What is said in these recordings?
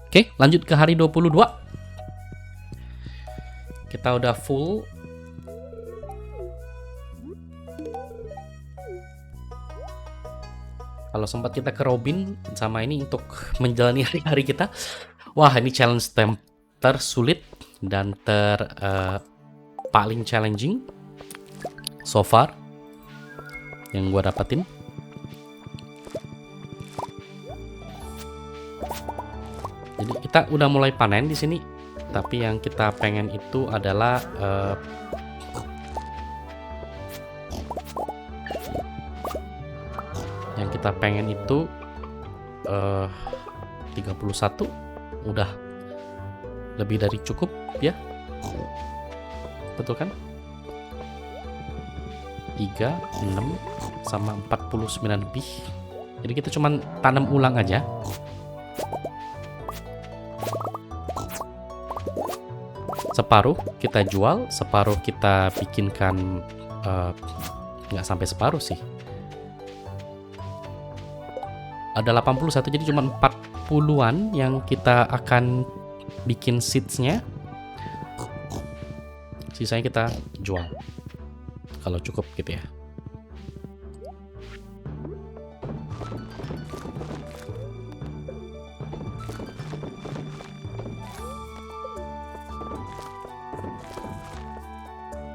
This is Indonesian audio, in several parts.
Oke, lanjut ke hari 22. Kita udah full. Kalau sempat kita ke Robin sama ini untuk menjalani hari-hari kita. Wah, ini challenge tersulit dan paling challenging so far yang gue dapetin. Jadi kita udah mulai panen di sini, tapi yang kita pengen itu adalah yang kita pengen itu 31 udah lebih dari cukup ya, betul kan? 3, 6 sama 49 lebih. Jadi kita cuman tanam ulang aja. Separuh kita jual, separuh kita bikinkan, nggak sampai separuh sih. Ada 81, jadi cuma 40-an yang kita akan bikin seeds-nya. Sisanya kita jual kalau cukup gitu ya.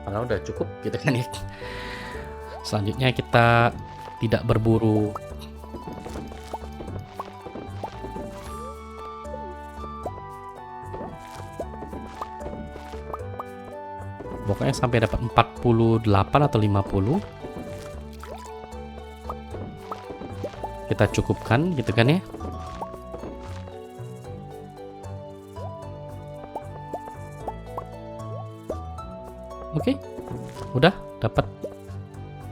Karena udah cukup gitu kan ya. Selanjutnya kita tidak berburu pokoknya sampai dapat 48 atau 50 kita cukupkan gitu kan ya. Oke, udah dapat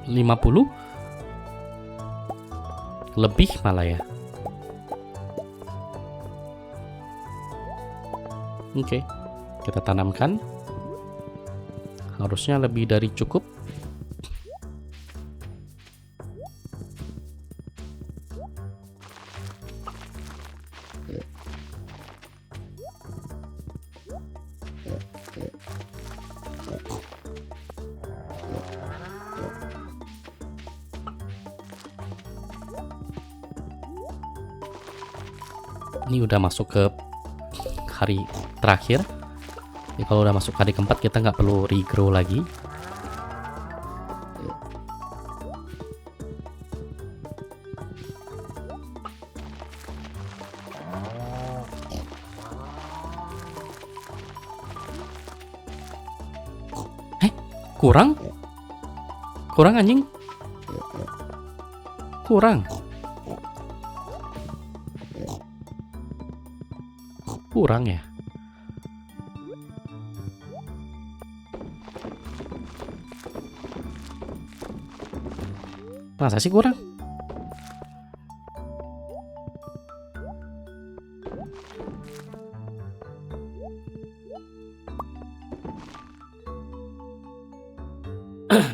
50 lebih malah ya. Oke, kita tanamkan. Harusnya lebih dari cukup. Ini udah masuk ke hari terakhir. Jadi kalau udah masuk hari keempat kita nggak perlu regrow lagi. Kurang? Kurang anjing? Kurang? Kurang ya? Masa sih kurang?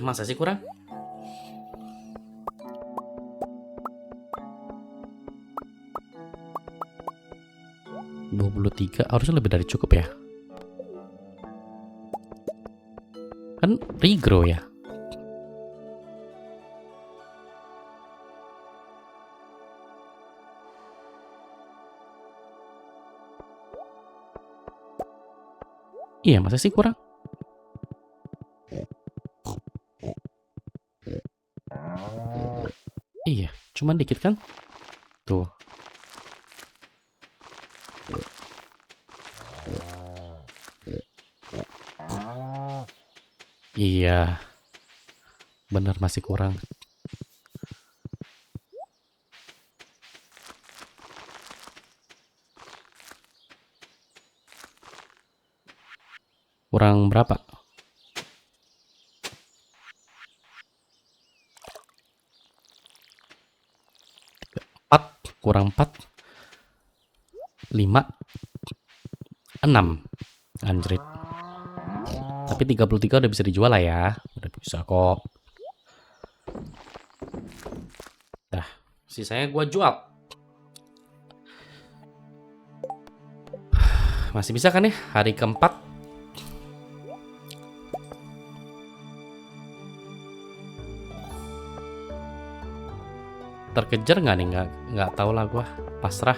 Masa sih kurang? $23 harusnya lebih dari cukup ya. Kan regrow ya. Iya, masa sih kurang? Iya, cuman dikit kan? Tuh. Iya. Bener masih kurang. Kurang berapa? Kurang 4 5 6 anjrit. Tapi 33 udah bisa dijual lah ya. Udah bisa kok. Dah, sisanya gua jual. masih bisa kan ya? Hari keempat. Terkejar nggak nih? Nggak tahu lah gua. Pasrah.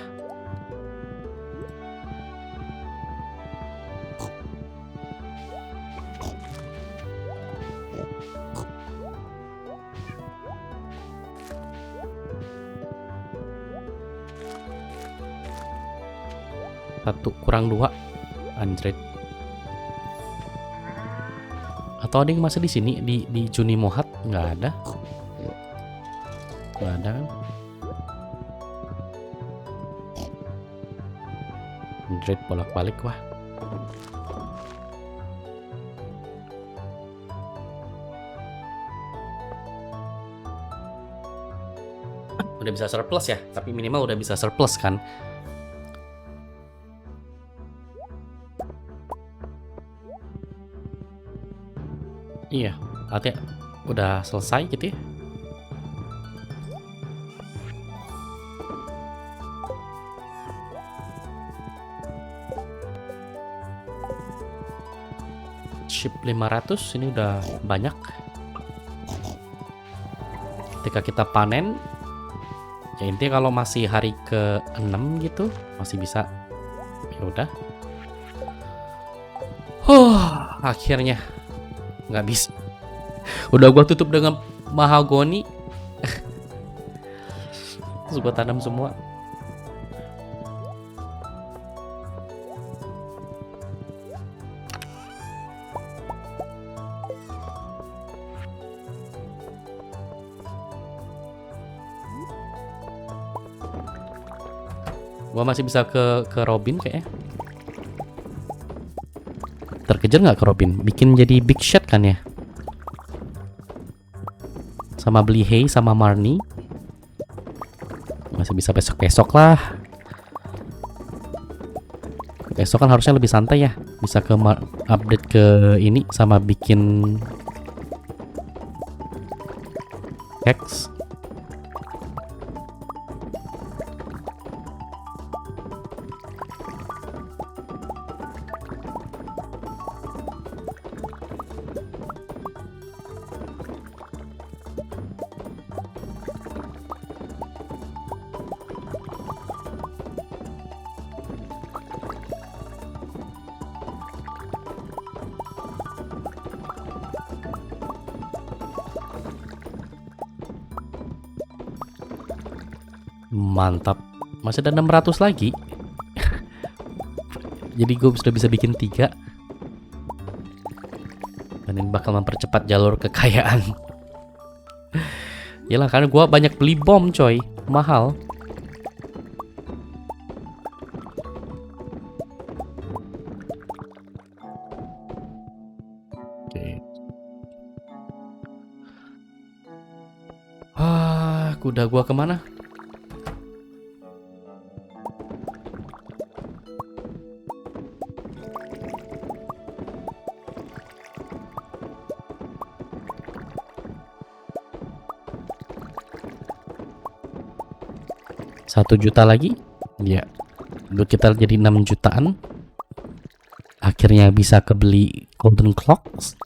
Satu kurang 2, anjrit. Atau ada yang masih di sini di Juni Mohat? Nggak ada. Nggak ada kan? Anjrit, bolak-balik wah. Udah bisa surplus ya, tapi minimal udah bisa surplus kan. Iya, artinya udah selesai gitu ya. Ship 500 ini udah banyak. Ketika kita panen, ya intinya kalau masih hari ke-6 gitu, masih bisa. Ya udah. Akhirnya nggak bisa. Udah gua tutup dengan mahagoni. Terus gua tanam semua. Gua masih bisa ke Robin kayaknya. Terkejar nggak ke Robin? Bikin jadi big shot kan ya? Sama beli hay sama Marnie. Masih bisa besok-besok lah. Besok kan harusnya lebih santai ya. Bisa ke update ke ini sama bikin X. Mantap. Masih ada 600 lagi. Jadi gue sudah bisa bikin 3. Dan ini bakal mempercepat jalur kekayaan. Yalah, karena gue banyak beli bom coy. Mahal. Oke. Kuda gue kemana? $1 juta lagi, ya. Duit kita jadi 6 jutaan. Akhirnya bisa kebeli golden clocks.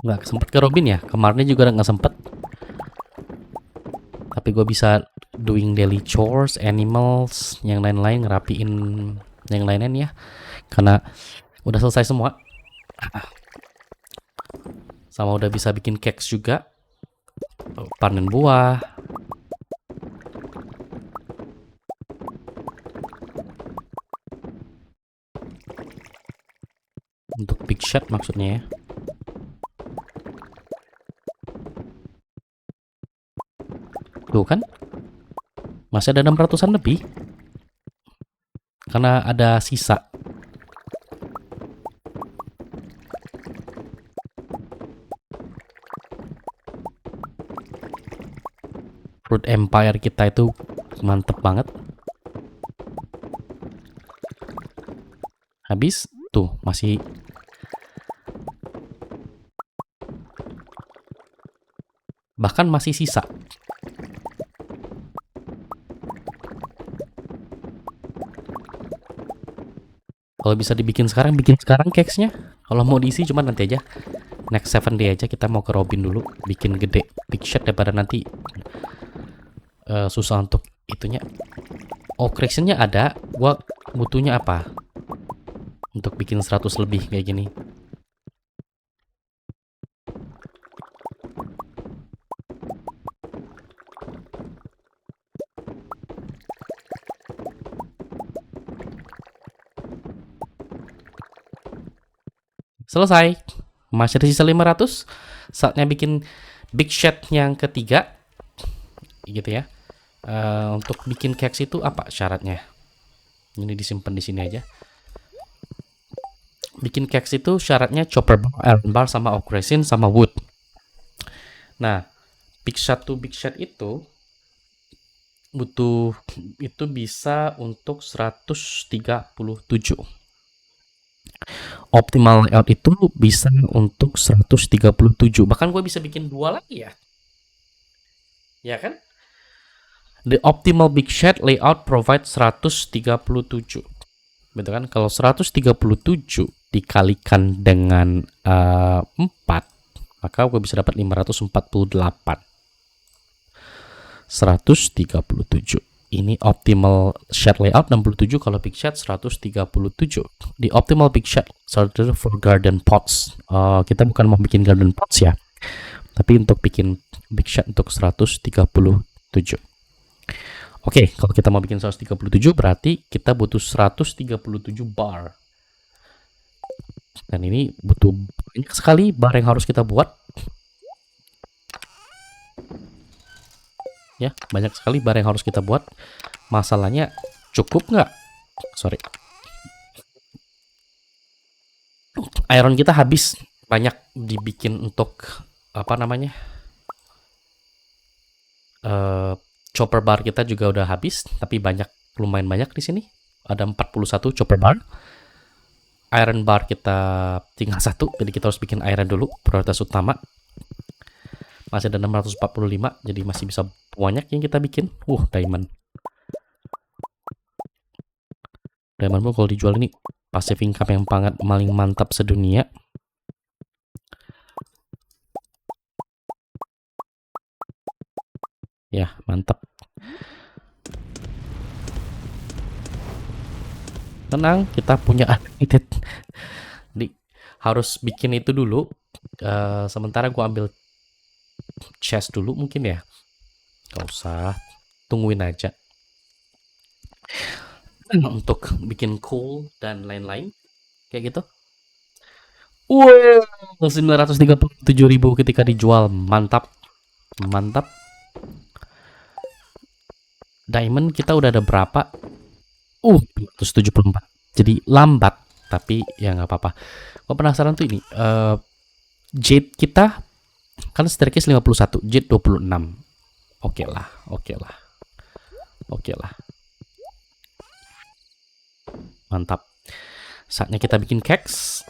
Nggak sempet ke Robin ya, kemarinnya juga nggak sempet. Tapi gue bisa doing daily chores, animals, yang lain-lain, ngerapiin yang lain-lain ya. Karena udah selesai semua. Sama udah bisa bikin cakes juga. panen buah. Untuk big shot maksudnya ya. Tuh kan, masih ada 600-an lebih. Karena ada sisa. Fruit Empire kita itu mantep banget. Habis, tuh masih bahkan masih sisa. Kalau bisa dibikin sekarang, bikin sekarang cakesnya. Kalau mau diisi cuma nanti aja. Next 7 day aja kita mau ke Robin dulu, bikin gede big shot daripada nanti susah untuk itunya. Oh, correctionnya ada. Gua butuhnya apa? Untuk bikin 100 lebih kayak gini. Selesai. Masih ada sisa 500. Saatnya bikin big shot yang ketiga. Gitu ya. Untuk bikin cakes itu apa syaratnya? Ini disimpan di sini aja. Bikin cakes itu syaratnya chopper bar, iron bar, sama oak resin, sama wood. Nah, big shot to big shot itu butuh, itu bisa untuk 137. Optimal layout itu bisa untuk 137. Bahkan gue bisa bikin 2 lagi ya. Ya kan? The optimal big shot layout provide 137. Betul kan? Kalau 137 dikalikan dengan 4, maka gue bisa dapat 548. 137. Ini optimal shot layout 67, kalau big shot 137. Di optimal big shot for garden pots. Kita bukan mau bikin garden pots ya, tapi untuk bikin big shot untuk 137. Oke, kalau kita mau bikin 137 berarti kita butuh 137 bar. Dan ini butuh banyak sekali bar yang harus kita buat. Ya, banyak sekali bar yang harus kita buat. Masalahnya cukup nggak? Sorry. Iron kita habis, banyak dibikin untuk apa namanya? Chopper bar kita juga udah habis, tapi lumayan banyak di sini. Ada 41 chopper bar. Iron bar kita tinggal 1, jadi kita harus bikin iron dulu, prioritas utama. Masih ada 645, jadi masih bisa banyak yang kita bikin. Diamond. Diamond pun kalau dijual ini passive income yang paling mantap sedunia. Ya, mantap. Tenang, kita punya unlimited. Harus bikin itu dulu. Sementara gua ambil chest dulu mungkin ya. Gak usah, tungguin aja. Untuk bikin coal dan lain-lain kayak gitu. 937.000 ketika dijual. Mantap. Mantap. Diamond kita udah ada berapa? 274. Jadi lambat, tapi ya nggak apa-apa. Gue penasaran tuh ini. Jade kita kan staircase 51, jade 26. Oke lah. Mantap. Saatnya kita bikin cakes.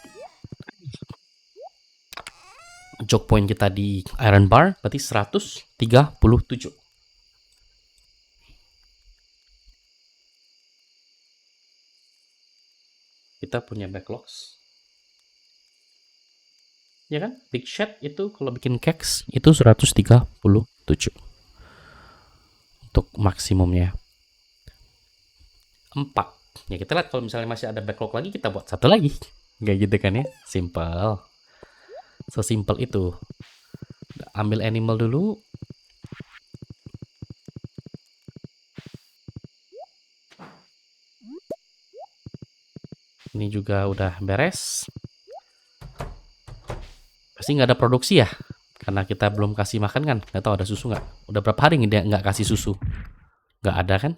Choke point kita di iron bar berarti 137. Kita punya backlogs. Ya kan? Big shot itu kalau bikin cakes itu 137. Untuk maksimumnya. 4. Ya kita lihat, kalau misalnya masih ada backlog lagi, kita buat 1 lagi. Kayak gitu kan ya. Simple. Sesimpel itu. Ambil animal dulu. Ini juga udah beres. Pasti nggak ada produksi ya, karena kita belum kasih makan kan. Nggak tahu ada susu nggak. Udah berapa hari dia nggak kasih susu? Nggak ada kan?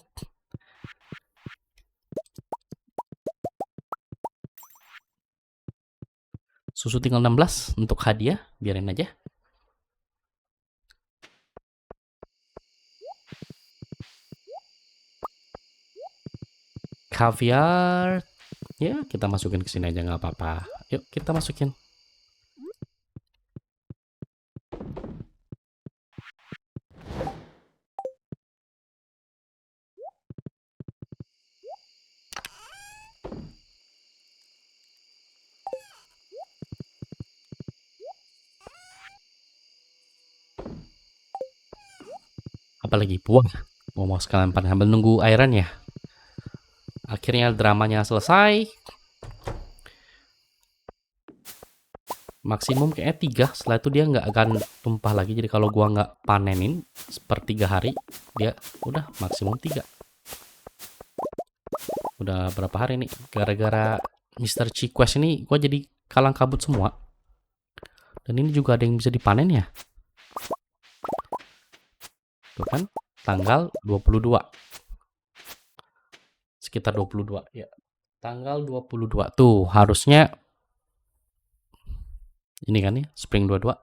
Susu tinggal 16 untuk hadiah, biarin aja. Caviar, ya kita masukin ke sini aja nggak apa-apa. Yuk kita masukin. Apalagi buah. Mau sekalian panen sambil nunggu airan ya. Akhirnya dramanya selesai. Maksimum kayaknya 3. Setelah itu dia nggak akan tumpah lagi. Jadi kalau gua nggak panenin per 3 hari, dia udah maksimum 3. Udah berapa hari nih? Gara-gara Mr. Quest ini gua jadi kalang kabut semua. Dan ini juga ada yang bisa dipanen ya. Tuh kan, tanggal 22. Sekitar 22 ya. Tanggal 22 tuh harusnya ini kan ya, spring 22.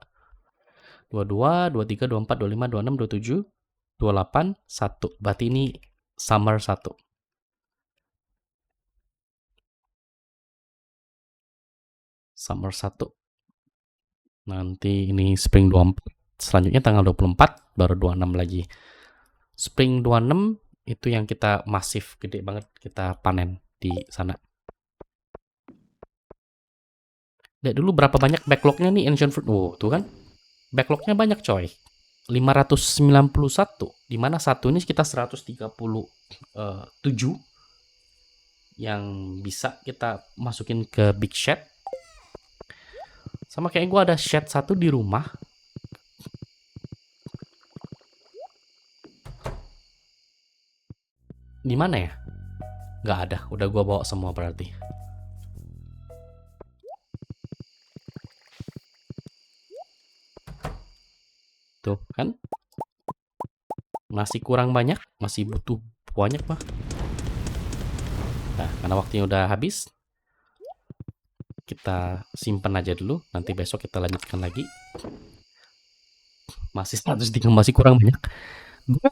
22, 23, 24, 25, 26, 27, 28, 1. Berarti ini summer 1. Summer 1. Nanti ini spring 24. Selanjutnya tanggal 24 baru 26 lagi. Spring 26 itu yang kita masif gede banget kita panen di sana. Lihat dulu berapa banyak backlognya nih Ancient Fruit. Oh, tuh kan. Backlognya banyak coy. 591. Dimana satu ini sekitar 137 yang bisa kita masukin ke big shed. Sama kayak gue ada shed 1 di rumah. Di mana ya? Nggak ada. Udah gue bawa semua berarti. Tuh kan, masih kurang banyak, masih butuh banyak mah. Nah, karena waktunya udah habis, kita simpan aja dulu. Nanti besok kita lanjutkan lagi. Masih 103, masih kurang banyak. Gua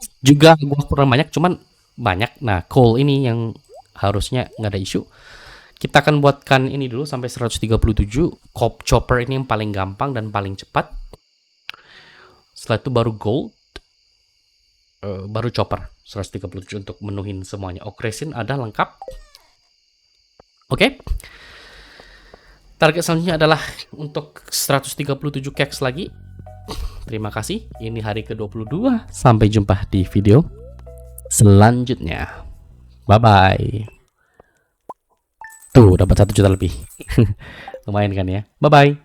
kurang banyak, cuman banyak. Nah, coal ini yang harusnya nggak ada isu. Kita akan buatkan ini dulu sampai 137. Chopper ini yang paling gampang dan paling cepat. Setelah itu baru gold, baru chopper 137 untuk menuhin semuanya. Oak resin ada lengkap. Oke. Target selanjutnya adalah untuk 137 cakes lagi. Terima kasih. Ini hari ke-22. Sampai jumpa di video selanjutnya. Bye bye. Tuh dapat 1 juta lebih. Lumayan kan ya. Bye bye.